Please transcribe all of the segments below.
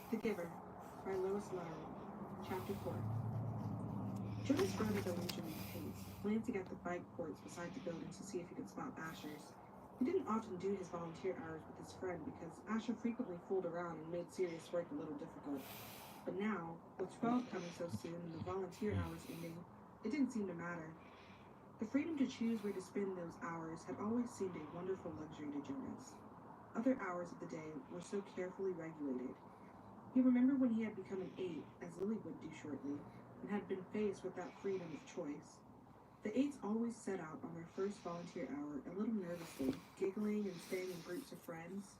The Giver by Lois Lowry. Chapter 4. Jonas rode at a leisurely pace, glancing at the bike ports beside the buildings to see if he could spot Asher's. He didn't often do his volunteer hours with his friend because Asher frequently fooled around and made serious work a little difficult. But now, with 12 coming so soon and the volunteer hours ending, it didn't seem to matter. The freedom to choose where to spend those hours had always seemed a wonderful luxury to Jonas. Other hours of the day were so carefully regulated. He remembered when he had become an eight, as Lily would do shortly, and had been faced with that freedom of choice. The eights always set out on their first volunteer hour a little nervously, giggling and staying in groups of friends.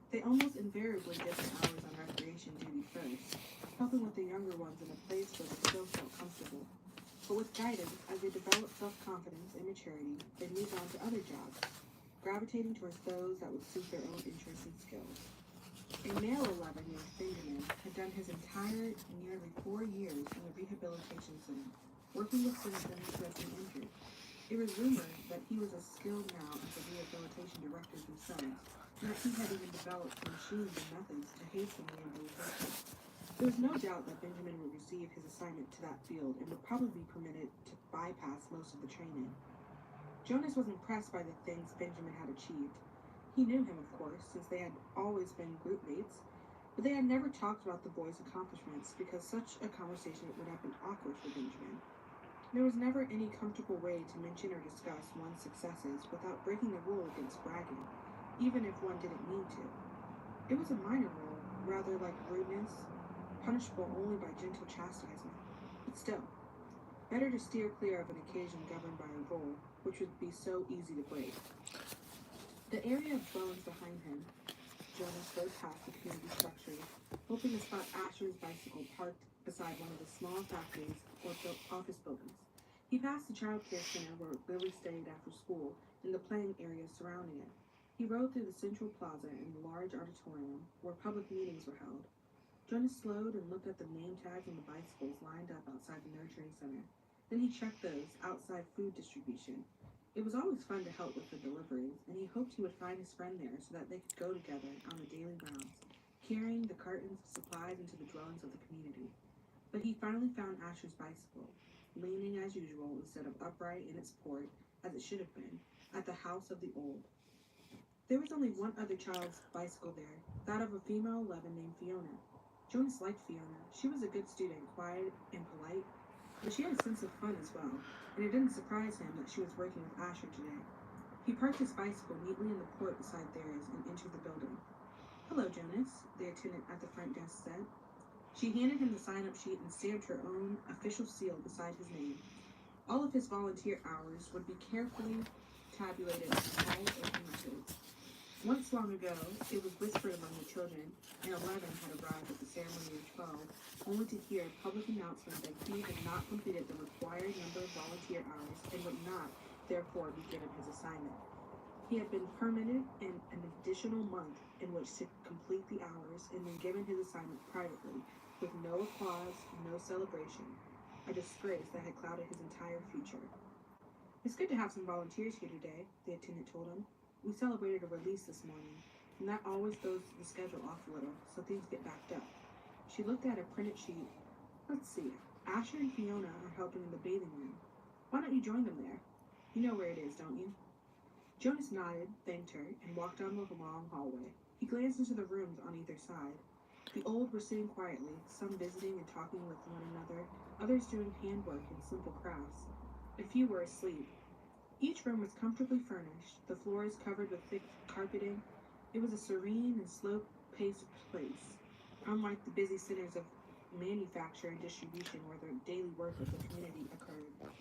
They almost invariably did their hours on recreation duty first, helping with the younger ones in a place where they still felt comfortable. But with guidance, as they developed self-confidence and maturity, they moved on to other jobs, gravitating towards those that would suit their own interests and skills. A male 11 named Benjamin had done his entire nearly 4 years in the rehabilitation center, working with citizens who had been injured. It was rumored that he was as skilled now as the rehabilitation directors themselves, and that he had even developed machines and methods to hasten rehabilitation. There was no doubt that Benjamin would receive his assignment to that field and would probably be permitted to bypass most of the training. Jonas was impressed by the things Benjamin had achieved. He knew him, of course, since they had always been group mates, but they had never talked about the boy's accomplishments because such a conversation would have been awkward for Benjamin. There was never any comfortable way to mention or discuss one's successes without breaking the rule against bragging, even if one didn't mean to. It was a minor rule, rather like rudeness, punishable only by gentle chastisement, but still, better to steer clear of an occasion governed by a rule which would be so easy to break. The area of dwellings behind him, Jonas rode past the community structures, hoping to spot Asher's bicycle parked beside one of the small factories or office buildings. He passed the child care center where Lily stayed after school and the playing areas surrounding it. He rode through the central plaza and the large auditorium where public meetings were held. Jonas slowed and looked at the name tags on the bicycles lined up outside the nurturing center. Then he checked those outside food distribution. It was always fun to help with the deliveries, and he hoped he would find his friend there so that they could go together on the daily rounds, carrying the cartons of supplies into the dwellings of the community. But he finally found Asher's bicycle, leaning as usual instead of upright in its port, as it should have been, at the house of the old. There was only one other child's bicycle there, that of a female 11 named Fiona. Jonas liked Fiona. She was a good student, quiet and polite, but she had a sense of fun as well, and it didn't surprise him that she was working with Asher today. He parked his bicycle neatly in the port beside theirs and entered the building. "Hello, Jonas," the attendant at the front desk said. She handed him the sign-up sheet and stamped her own official seal beside his name. All of his volunteer hours would be carefully tabulated in all open records. Once long ago, it was whispered among the children, and 11 had arrived at the ceremony of 12, only to hear a public announcement that he had not completed the required number of volunteer hours and would not, therefore, be given his assignment. He had been permitted an additional month in which to complete the hours and then given his assignment privately, with no applause, no celebration, a disgrace that had clouded his entire future. "It's good to have some volunteers here today," the attendant told him. "We celebrated a release this morning, and that always throws the schedule off a little, so things get backed up." She looked at a printed sheet. "Let's see. Asher and Fiona are helping in the bathing room. Why don't you join them there? You know where it is, don't you?" Jonas nodded, thanked her, and walked down the long hallway. He glanced into the rooms on either side. The old were sitting quietly, some visiting and talking with one another, others doing handwork and simple crafts. A few were asleep. Each room was comfortably furnished, the floors covered with thick carpeting. It was a serene and slow-paced place, unlike the busy centers of manufacture and distribution where the daily work of the community occurred.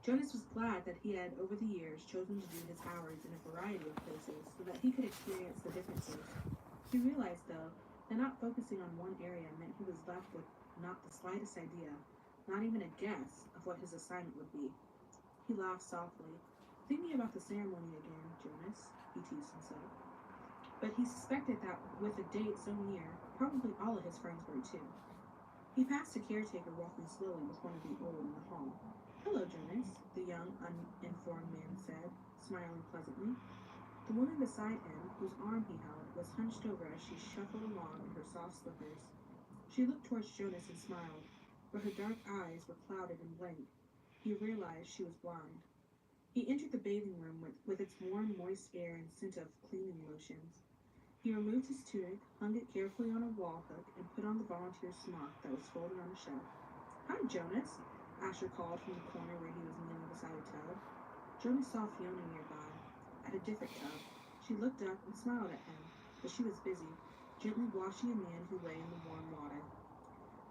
Jonas was glad that he had, over the years, chosen to do his hours in a variety of places so that he could experience the differences. He realized, though, that not focusing on one area meant he was left with not the slightest idea, not even a guess, of what his assignment would be. He laughed softly. "Thinking about the ceremony again, Jonas," he teased himself. But he suspected that with a date so near, probably all of his friends were too. He passed a caretaker walking slowly with one of the old in the hall. "Hello, Jonas," the young, uninformed man said, smiling pleasantly. The woman beside him, whose arm he held, was hunched over as she shuffled along in her soft slippers. She looked towards Jonas and smiled, but her dark eyes were clouded and blank. He realized she was blind. He entered the bathing room with its warm, moist air and scent of cleaning lotions. He removed his tunic, hung it carefully on a wall hook, and put on the volunteer smock that was folded on a shelf. "Hi, Jonas," Asher called from the corner where he was kneeling beside a tub. Jonas saw Fiona nearby, at a different tub. She looked up and smiled at him, but she was busy, gently washing a man who lay in the warm water.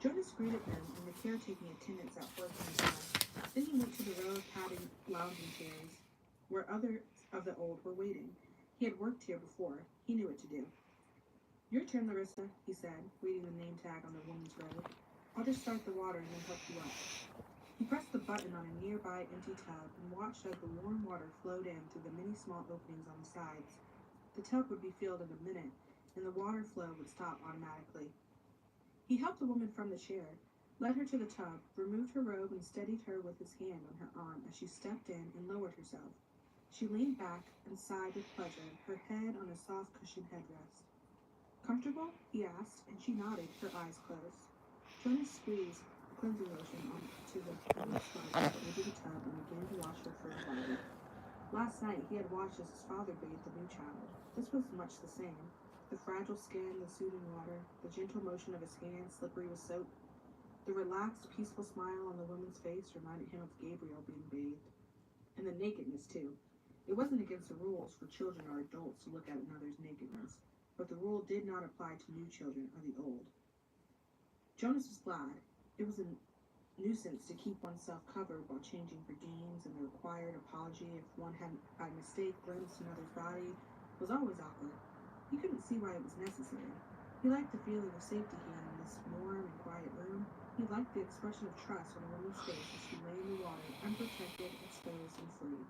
Jonas greeted them and the caretaking attendants at work inside. Then he went to the row of padded lounging chairs, where others of the old were waiting. He had worked here before. He knew what to do. "Your turn, Larissa," he said, reading the name tag on the woman's robe. "I'll just start the water and then help you up." He pressed the button on a nearby empty tub and watched as the warm water flowed in through the many small openings on the sides. The tub would be filled in a minute, and the water flow would stop automatically. He helped the woman from the chair, led her to the tub, removed her robe, and steadied her with his hand on her arm as she stepped in and lowered herself. She leaned back and sighed with pleasure, her head on a soft cushioned headrest. "Comfortable?" he asked, and she nodded, her eyes closed. Jonas squeezed cleansing lotion onto the little sponge that entered the tub and began to wash her firm body. Last night he had watched as his father bathed the new child. This was much the same. The fragile skin, the soothing water, the gentle motion of his hands slippery with soap. The relaxed, peaceful smile on the woman's face reminded him of Gabriel being bathed. And the nakedness, too. It wasn't against the rules for children or adults to look at another's nakedness, but the rule did not apply to new children or the old. Jonas was glad. It was a nuisance to keep oneself covered while changing for games, and the required apology if one had by mistake glimpsed another's body was always awkward. He couldn't see why it was necessary. He liked the feeling of safety he had in this warm and quiet room. He liked the expression of trust on a woman's face as she lay in the water, unprotected, exposed, and free.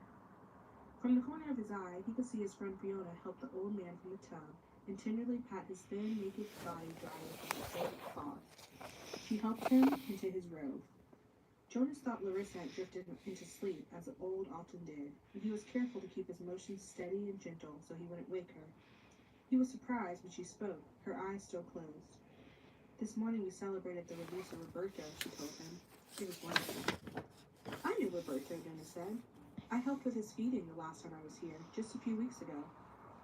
From the corner of his eye, he could see his friend Fiona help the old man from the tub and tenderly pat his thin, naked body dry with a silk cloth. She helped him into his robe. Jonas thought Larissa had drifted into sleep, as the old often did, and he was careful to keep his motions steady and gentle so he wouldn't wake her. He was surprised when she spoke, her eyes still closed. "This morning we celebrated the release of Roberto," she told him. "It was wonderful." "I knew Roberto," Jonas said. "I helped with his feeding the last time I was here, just a few weeks ago.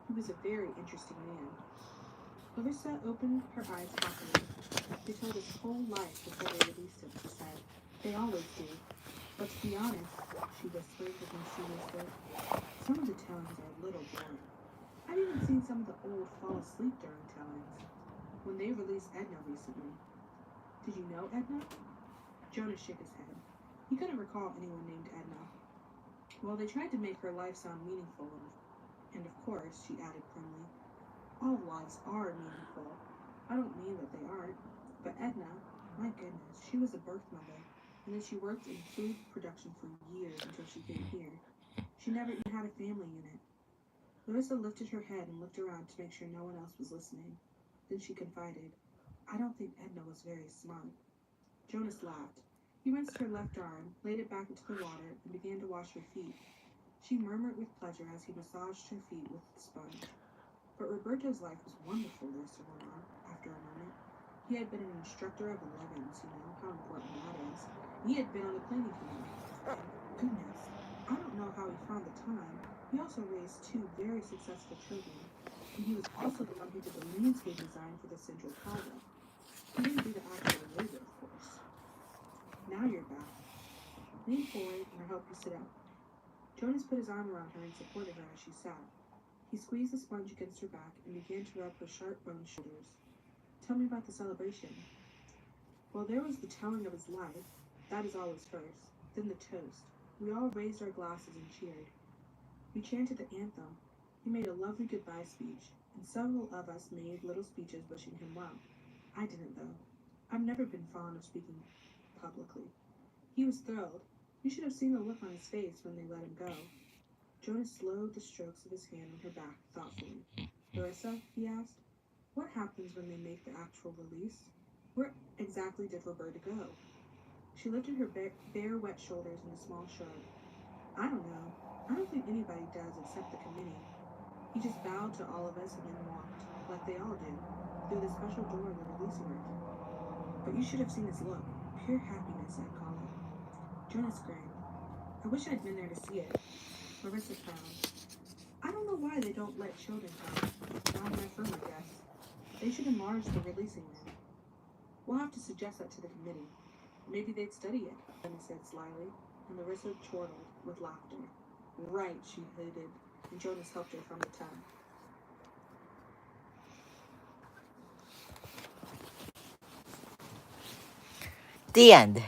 He was a very interesting man." Larissa opened her eyes happily. "They told his whole life before they released him," she said. "They always do. But to be honest," she whispered with mysteriousness, "some of the tellings are a little boring. I've even seen some of the old fall asleep during tellings. When they released Edna recently." "Did you know Edna?" Jonas shook his head. He couldn't recall anyone named Edna. "Well, they tried to make her life sound meaningful, and of course," she added primly, "all lives are meaningful. I don't mean that they aren't. But Edna, my goodness, she was a birth mother, and then she worked in food production for years until she came here. She never even had a family unit." Larissa lifted her head and looked around to make sure no one else was listening. Then she confided, "I don't think Edna was very smart." Jonas laughed. He rinsed her left arm, laid it back into the water, and began to wash her feet. She murmured with pleasure as he massaged her feet with the sponge. "But Roberto's life was wonderful," Larissa went on, after a moment. "He had been an instructor of 11s, you know how important that is. He had been on the cleaning committee. And goodness, I don't know how he found the time. He also raised two very successful children. And he was also the one who did the landscape design for the Central Plaza. He didn't do the actual labor, of course." "Now you're back. Lean forward and I'll help you sit up." Jonas put his arm around her and supported her as she sat. He squeezed the sponge against her back and began to rub her sharp-boned shoulders. "Tell me about the celebration." "Well, there was the telling of his life. That is always first. Then the toast. We all raised our glasses and cheered. We chanted the anthem. He made a lovely goodbye speech, and several of us made little speeches wishing him well. I didn't, though. I've never been fond of speaking publicly." He was thrilled. You should have seen the look on his face when they let him go. Jonas slowed the strokes of his hand on her back thoughtfully. "Larissa," he asked, "what happens when they make the actual release? Where exactly did Roberta go?" She lifted her bare, wet shoulders in a small shrug. "I don't know. I don't think anybody does except the committee." He just bowed to all of us and then walked. like they all do, through the special door in the releasing room. But you should have seen his look. Pure happiness, I'd call it. Jonas grinned. I wish I'd been there to see it. Larissa frowned. I don't know why they don't let children come. Not in my firm, I guess. They should enlarge the releasing room. We'll have to suggest that to the committee. Maybe they'd study it, Benny said slyly, and Larissa chortled with laughter. Right, she hooted, and Jonas helped her from the tub. The end.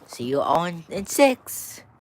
See you on in 6.